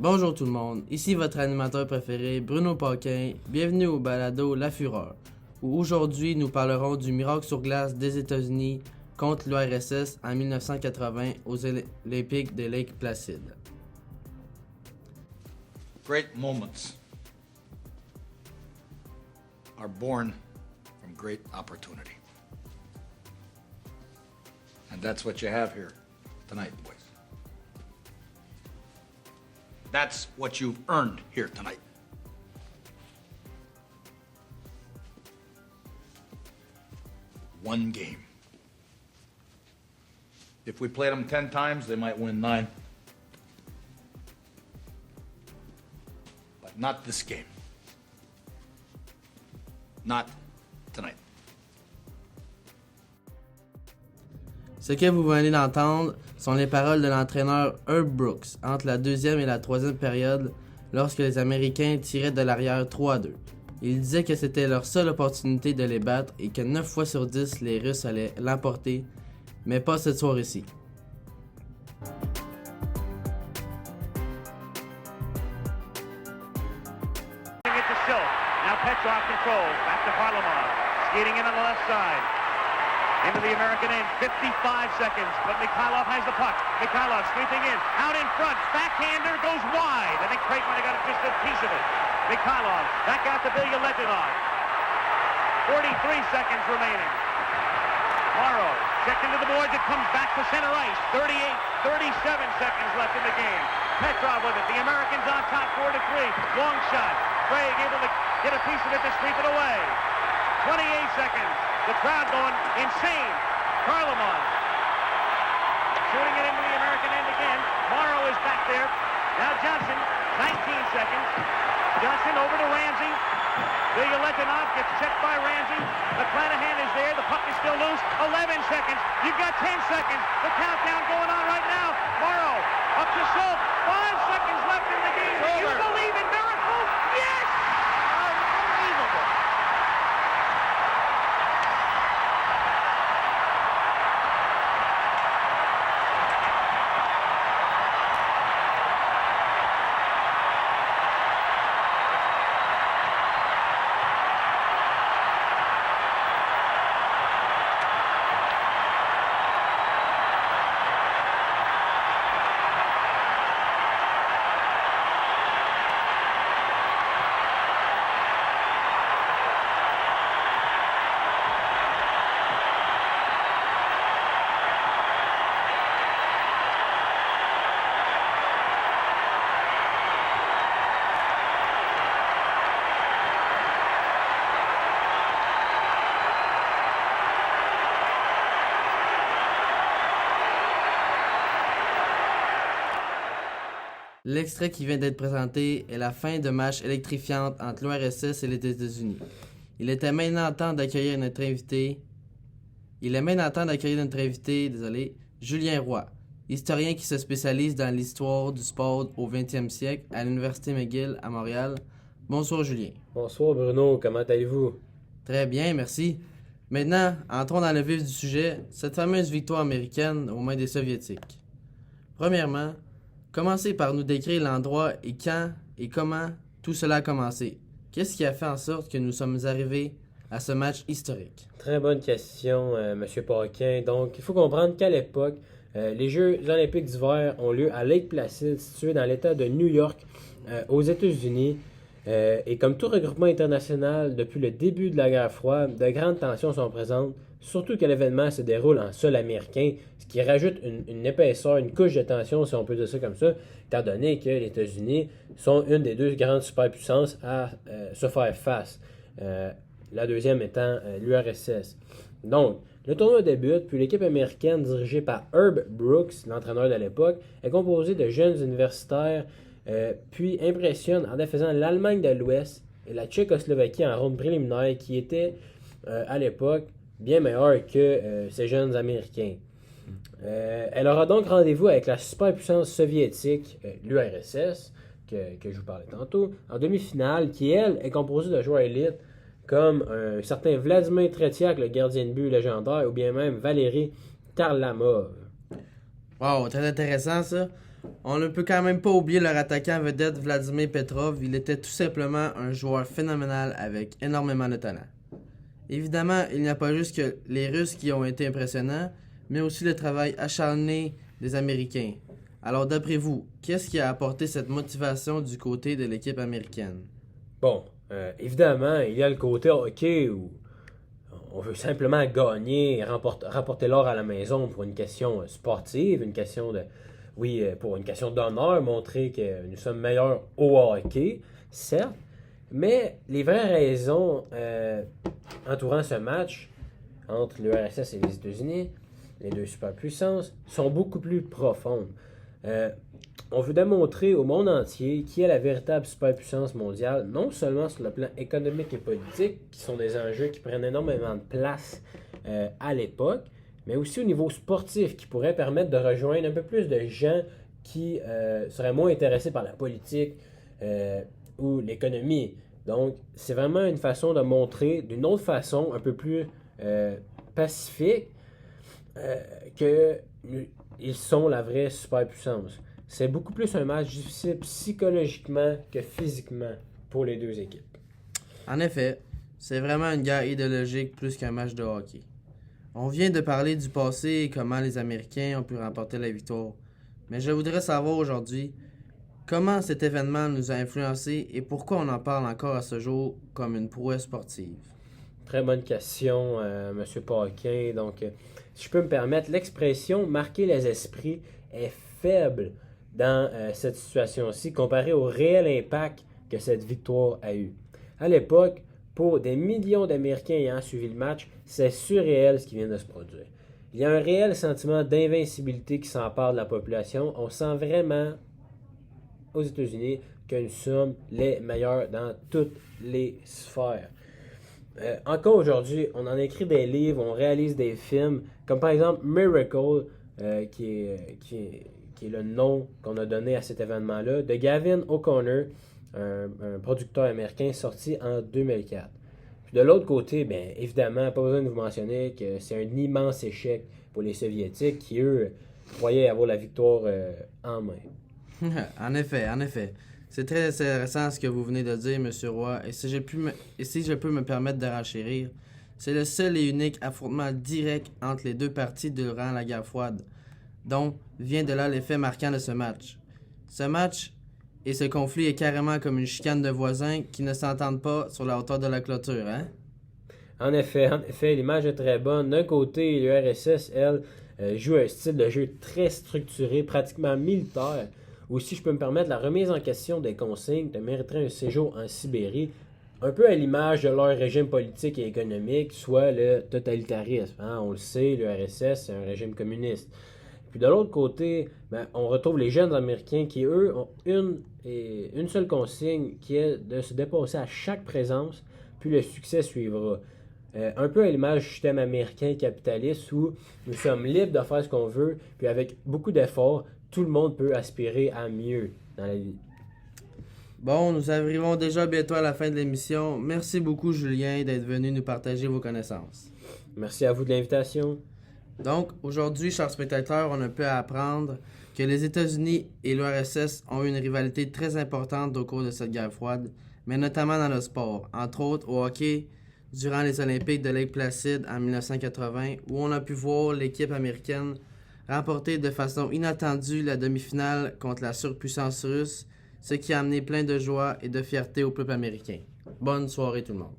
Bonjour tout le monde, ici votre animateur préféré Bruno Paquin, bienvenue au balado La Fureur, où aujourd'hui nous parlerons du miracle sur glace des États-Unis contre l'URSS en 1980 aux Olympiques de Lake Placid. Great moments are born from great opportunity. And that's what you have here tonight, boys. That's what you've earned here tonight. One game. If we played them 10 times, they might win 9. But not this game. Not tonight. Ce que vous venez d'entendre sont les paroles de l'entraîneur Herb Brooks entre la deuxième et la troisième période lorsque les Américains tiraient de l'arrière 3-2. Il disait que c'était leur seule opportunité de les battre et que 9 fois sur 10 les Russes allaient l'emporter, mais pas cette soirée-ci. Now Petrov controls, back to Varlamov, skating in on the left side. Into the American end, 55 seconds, but Mikhailov has the puck. Mikhailov sweeping in, out in front, backhander goes wide. I think Craig might have got just a piece of it. Mikhailov, back out to Ilya Letinov. 43 seconds remaining. Morrow, checked into the boards, it comes back to center ice. 37 seconds left in the game. Petrov with it, the Americans on top, 4-3. Long shot, Craig able to get a piece of it to sweep it away. 28 seconds. The crowd going insane. Varlamov shooting it into the American end again. Morrow is back there. Now Johnson, 19 seconds. Johnson over to Ramsey. Ilya Letinov gets checked by Ramsey. McClanahan is there. The puck is still loose. 11 seconds. You've got 10 seconds. The countdown going on right now. Morrow up to Schultz. 5 seconds left in the game. Do you believe in miracles? Yes! Unbelievable. L'extrait qui vient d'être présenté est la fin de match électrifiante entre l'URSS et les États-Unis. Il est maintenant temps d'accueillir notre invité, Julien Roy, historien qui se spécialise dans l'histoire du sport au 20e siècle à l'Université McGill à Montréal. Bonsoir Julien. Bonsoir Bruno, comment allez-vous? Très bien, merci. Maintenant, entrons dans le vif du sujet, cette fameuse victoire américaine aux mains des Soviétiques. Premièrement, commencez par nous décrire l'endroit et quand et comment tout cela a commencé. Qu'est-ce qui a fait en sorte que nous sommes arrivés à ce match historique? Très bonne question, Monsieur Paquin. Donc, il faut comprendre qu'à l'époque, les Jeux olympiques d'hiver ont lieu à Lake Placid, situé dans l'État de New York, aux États-Unis. Et comme tout regroupement international, depuis le début de la guerre froide, de grandes tensions sont présentes, surtout que l'événement se déroule en sol américain, ce qui rajoute une épaisseur, une couche de tension, si on peut dire ça comme ça, étant donné que les États-Unis sont une des deux grandes superpuissances à se faire face, la deuxième étant l'URSS. Donc, le tournoi débute, puis l'équipe américaine dirigée par Herb Brooks, l'entraîneur de l'époque, est composée de jeunes universitaires, puis impressionne en défaisant l'Allemagne de l'Ouest et la Tchécoslovaquie en ronde préliminaire qui était à l'époque bien meilleure que ces jeunes Américains. Elle aura donc rendez-vous avec la superpuissance soviétique, l'URSS, que je vous parlais tantôt, en demi-finale, qui elle est composée de joueurs élites comme un certain Vladimir Tretiak, le gardien de but légendaire, ou bien même Valéry Tarlamov. Wow, très intéressant ça. On ne peut quand même pas oublier leur attaquant vedette Vladimir Petrov. Il était tout simplement un joueur phénoménal avec énormément de talent. Évidemment, il n'y a pas juste que les Russes qui ont été impressionnants, mais aussi le travail acharné des Américains. Alors d'après vous, qu'est-ce qui a apporté cette motivation du côté de l'équipe américaine? Bon, évidemment, il y a le côté hockey où on veut simplement gagner et rapporter l'or à la maison pour une question sportive, une question de, oui, pour une question d'honneur, montrer que nous sommes meilleurs au hockey, certes, mais les vraies raisons entourant ce match entre l'URSS et les États-Unis, les deux superpuissances, sont beaucoup plus profondes. On veut démontrer au monde entier qui est la véritable superpuissance mondiale, non seulement sur le plan économique et politique, qui sont des enjeux qui prennent énormément de place à l'époque, mais aussi au niveau sportif, qui pourrait permettre de rejoindre un peu plus de gens qui seraient moins intéressés par la politique ou l'économie. Donc, c'est vraiment une façon de montrer d'une autre façon, un peu plus pacifique, qu'ils sont la vraie superpuissance. C'est beaucoup plus un match difficile psychologiquement que physiquement pour les deux équipes. En effet, c'est vraiment une guerre idéologique plus qu'un match de hockey. On vient de parler du passé et comment les Américains ont pu remporter la victoire. Mais je voudrais savoir aujourd'hui comment cet événement nous a influencés et pourquoi on en parle encore à ce jour comme une prouesse sportive. Très bonne question, M. Paquin. Donc, si je peux me permettre, l'expression « marquer les esprits » est faible dans cette situation-ci comparé au réel impact que cette victoire a eu. À l'époque, pour des millions d'Américains ayant suivi le match, c'est surréel ce qui vient de se produire. Il y a un réel sentiment d'invincibilité qui s'empare de la population. On sent vraiment aux États-Unis que nous sommes les meilleurs dans toutes les sphères. Encore aujourd'hui, on en écrit des livres, on réalise des films, comme par exemple Miracle, qui est le nom qu'on a donné à cet événement-là, de Gavin O'Connor, un producteur américain sorti en 2004. Puis de l'autre côté, bien évidemment, pas besoin de vous mentionner que c'est un immense échec pour les Soviétiques qui, eux, croyaient avoir la victoire en main. En effet. C'est très intéressant ce que vous venez de dire, M. Roy, et si je peux me permettre de renchérir, c'est le seul et unique affrontement direct entre les deux parties durant la guerre froide, dont vient de là l'effet marquant de ce match. Ce match et ce conflit est carrément comme une chicane de voisins qui ne s'entendent pas sur la hauteur de la clôture, hein? En effet, l'image est très bonne. D'un côté, l'URSS, elle, joue un style de jeu très structuré, pratiquement militaire. Aussi, je peux me permettre, la remise en question des consignes mériterait un séjour en Sibérie, un peu à l'image de leur régime politique et économique, soit le totalitarisme. Hein? On le sait, l'URSS, c'est un régime communiste. Puis de l'autre côté, on retrouve les jeunes Américains qui, eux, ont une seule consigne, qui est de se dépasser à chaque présence, puis le succès suivra. Un peu à l'image du système américain capitaliste où nous sommes libres de faire ce qu'on veut, puis avec beaucoup d'efforts, tout le monde peut aspirer à mieux dans la vie. Bon, nous arrivons déjà bientôt à la fin de l'émission. Merci beaucoup, Julien, d'être venu nous partager vos connaissances. Merci à vous de l'invitation. Donc, aujourd'hui, chers spectateurs, on a pu apprendre que les États-Unis et l'URSS ont eu une rivalité très importante au cours de cette guerre froide, mais notamment dans le sport, entre autres au hockey, durant les Olympiques de Lake Placid en 1980, où on a pu voir l'équipe américaine remporter de façon inattendue la demi-finale contre la surpuissance russe, ce qui a amené plein de joie et de fierté au peuple américain. Bonne soirée tout le monde.